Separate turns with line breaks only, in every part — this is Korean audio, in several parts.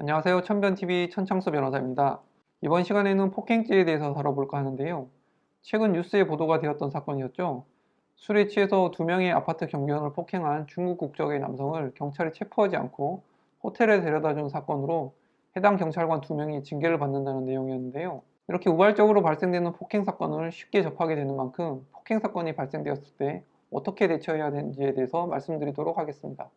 안녕하세요. 천변TV 천창수 변호사입니다. 이번 시간에는 폭행죄에 대해서 다뤄볼까 하는데요. 최근 뉴스에 보도가 되었던 사건이었죠. 술에 취해서 두 명의 아파트 경비원을 폭행한 중국 국적의 남성을 경찰이 체포하지 않고 호텔에 데려다 준 사건으로 해당 경찰관 두 명이 징계를 받는다는 내용이었는데요. 이렇게 우발적으로 발생되는 폭행 사건을 쉽게 접하게 되는 만큼 폭행 사건이 발생되었을 때 어떻게 대처해야 되는지에 대해서 말씀드리도록 하겠습니다.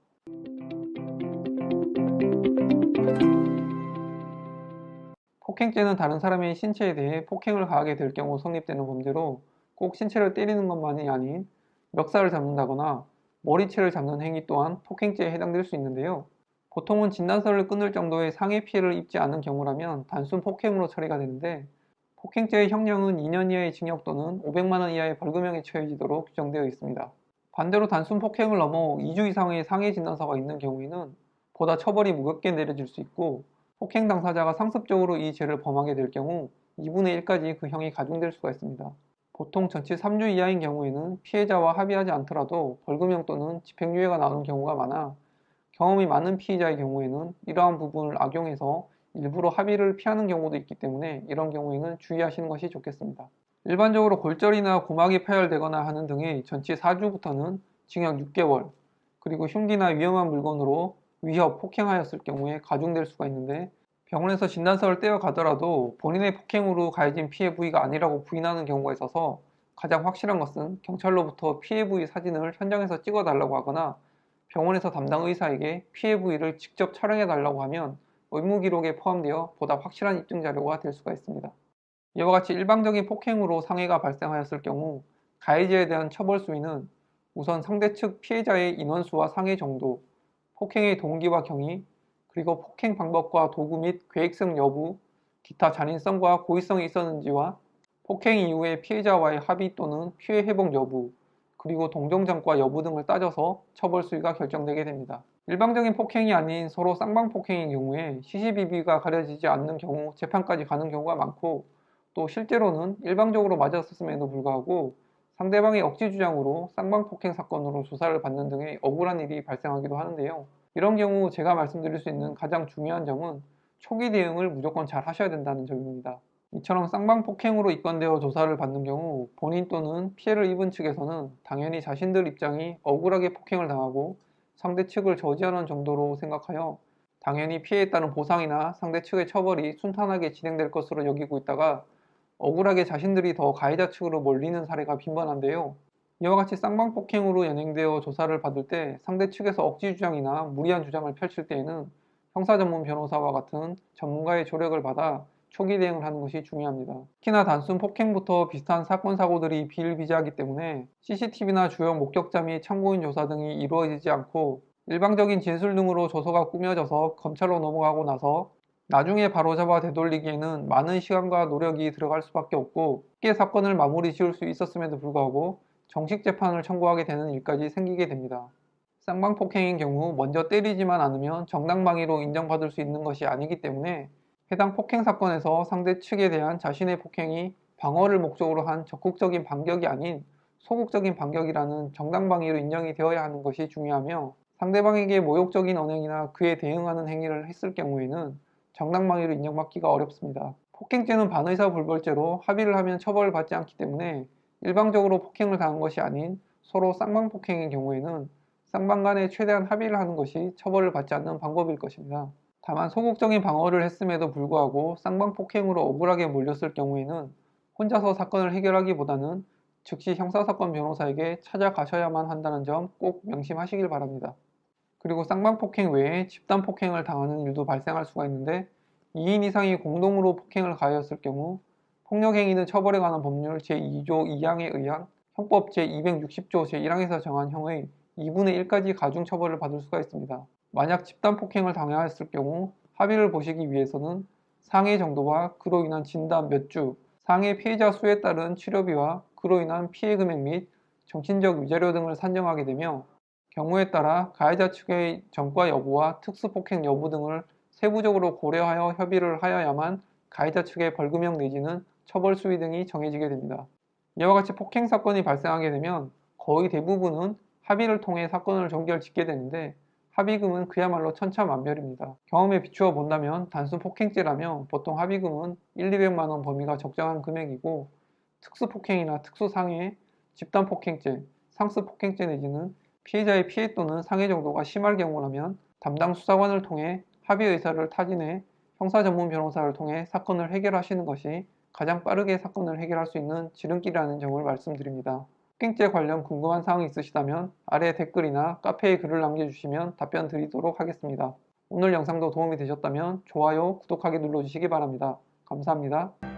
폭행죄는 다른 사람의 신체에 대해 폭행을 가하게 될 경우 성립되는 범죄로 꼭 신체를 때리는 것만이 아닌 멱살을 잡는다거나 머리채를 잡는 행위 또한 폭행죄에 해당될 수 있는데요. 보통은 진단서를 끊을 정도의 상해 피해를 입지 않은 경우라면 단순 폭행으로 처리가 되는데 폭행죄의 형량은 2년 이하의 징역 또는 500만 원 이하의 벌금형에 처해지도록 규정되어 있습니다. 반대로 단순 폭행을 넘어 2주 이상의 상해 진단서가 있는 경우에는 보다 처벌이 무겁게 내려질 수 있고 폭행 당사자가 상습적으로 이 죄를 범하게 될 경우 2분의 1까지 그 형이 가중될 수가 있습니다. 보통 전치 3주 이하인 경우에는 피해자와 합의하지 않더라도 벌금형 또는 집행유예가 나오는 경우가 많아 경험이 많은 피의자의 경우에는 이러한 부분을 악용해서 일부러 합의를 피하는 경우도 있기 때문에 이런 경우에는 주의하시는 것이 좋겠습니다. 일반적으로 골절이나 고막이 파열되거나 하는 등의 전치 4주부터는 징역 6개월, 그리고 흉기나 위험한 물건으로 위협, 폭행하였을 경우에 가중될 수가 있는데 병원에서 진단서를 떼어 가더라도 본인의 폭행으로 가해진 피해 부위가 아니라고 부인하는 경우가 있어서 가장 확실한 것은 경찰로부터 피해 부위 사진을 현장에서 찍어 달라고 하거나 병원에서 담당 의사에게 피해 부위를 직접 촬영해 달라고 하면 의무 기록에 포함되어 보다 확실한 입증 자료가 될 수가 있습니다. 이와 같이 일방적인 폭행으로 상해가 발생하였을 경우 가해자에 대한 처벌 수위는 우선 상대 측 피해자의 인원수와 상해 정도, 폭행의 동기와 경위, 그리고 폭행 방법과 도구 및 계획성 여부, 기타 잔인성과 고의성이 있었는지와 폭행 이후에 피해자와의 합의 또는 피해 회복 여부, 그리고 동정장과 여부 등을 따져서 처벌 수위가 결정되게 됩니다. 일방적인 폭행이 아닌 서로 쌍방폭행인 경우에 시시비비가 가려지지 않는 경우 재판까지 가는 경우가 많고 또 실제로는 일방적으로 맞았음에도 불구하고 상대방의 억지 주장으로 쌍방폭행 사건으로 조사를 받는 등의 억울한 일이 발생하기도 하는데요. 이런 경우 제가 말씀드릴 수 있는 가장 중요한 점은 초기 대응을 무조건 잘 하셔야 된다는 점입니다. 이처럼 쌍방폭행으로 입건되어 조사를 받는 경우 본인 또는 피해를 입은 측에서는 당연히 자신들 입장이 억울하게 폭행을 당하고 상대 측을 저지하는 정도로 생각하여 당연히 피해에 따른 보상이나 상대 측의 처벌이 순탄하게 진행될 것으로 여기고 있다가 억울하게 자신들이 더 가해자 측으로 몰리는 사례가 빈번한데요. 이와 같이 쌍방폭행으로 연행되어 조사를 받을 때 상대 측에서 억지 주장이나 무리한 주장을 펼칠 때에는 형사 전문 변호사와 같은 전문가의 조력을 받아 초기 대응을 하는 것이 중요합니다. 특히나 단순 폭행부터 비슷한 사건 사고들이 비일비재하기 때문에 CCTV나 주요 목격자 및 참고인 조사 등이 이루어지지 않고 일방적인 진술 등으로 조서가 꾸며져서 검찰로 넘어가고 나서 나중에 바로잡아 되돌리기에는 많은 시간과 노력이 들어갈 수밖에 없고 쉽게 사건을 마무리 지을 수 있었음에도 불구하고 정식 재판을 청구하게 되는 일까지 생기게 됩니다. 쌍방폭행인 경우 먼저 때리지만 않으면 정당방위로 인정받을 수 있는 것이 아니기 때문에 해당 폭행 사건에서 상대 측에 대한 자신의 폭행이 방어를 목적으로 한 적극적인 반격이 아닌 소극적인 반격이라는 정당방위로 인정이 되어야 하는 것이 중요하며 상대방에게 모욕적인 언행이나 그에 대응하는 행위를 했을 경우에는 정당방위로 인정받기가 어렵습니다. 폭행죄는 반의사불벌죄로 합의를 하면 처벌을 받지 않기 때문에 일방적으로 폭행을 당한 것이 아닌 서로 쌍방폭행인 경우에는 쌍방 간에 최대한 합의를 하는 것이 처벌을 받지 않는 방법일 것입니다. 다만 소극적인 방어를 했음에도 불구하고 쌍방폭행으로 억울하게 몰렸을 경우에는 혼자서 사건을 해결하기보다는 즉시 형사사건 변호사에게 찾아가셔야만 한다는 점 꼭 명심하시길 바랍니다. 그리고 쌍방폭행 외에 집단폭행을 당하는 일도 발생할 수가 있는데 2인 이상이 공동으로 폭행을 가하였을 경우 폭력행위는 처벌에 관한 법률 제2조 2항에 의한 형법 제260조 제1항에서 정한 형의 2분의 1까지 가중 처벌을 받을 수가 있습니다. 만약 집단폭행을 당하였을 경우 합의를 보시기 위해서는 상해 정도와 그로 인한 진단 몇 주, 상해 피해자 수에 따른 치료비와 그로 인한 피해 금액 및 정신적 위자료 등을 산정하게 되며 경우에 따라 가해자 측의 전과 여부와 특수폭행 여부 등을 세부적으로 고려하여 협의를 하여야만 가해자 측의 벌금형 내지는 처벌 수위 등이 정해지게 됩니다. 이와 같이 폭행 사건이 발생하게 되면 거의 대부분은 합의를 통해 사건을 종결짓게 되는데 합의금은 그야말로 천차만별입니다. 경험에 비추어 본다면 단순 폭행죄라며 보통 합의금은 1, 200만 원 범위가 적정한 금액이고 특수폭행이나 특수상해, 집단폭행죄, 상습폭행죄 내지는 피해자의 피해 또는 상해 정도가 심할 경우라면 담당 수사관을 통해 합의 의사를 타진해 형사 전문 변호사를 통해 사건을 해결하시는 것이 가장 빠르게 사건을 해결할 수 있는 지름길이라는 점을 말씀드립니다. 폭행죄 관련 궁금한 사항이 있으시다면 아래 댓글이나 카페에 글을 남겨주시면 답변 드리도록 하겠습니다. 오늘 영상도 도움이 되셨다면 좋아요, 구독하기 눌러주시기 바랍니다. 감사합니다.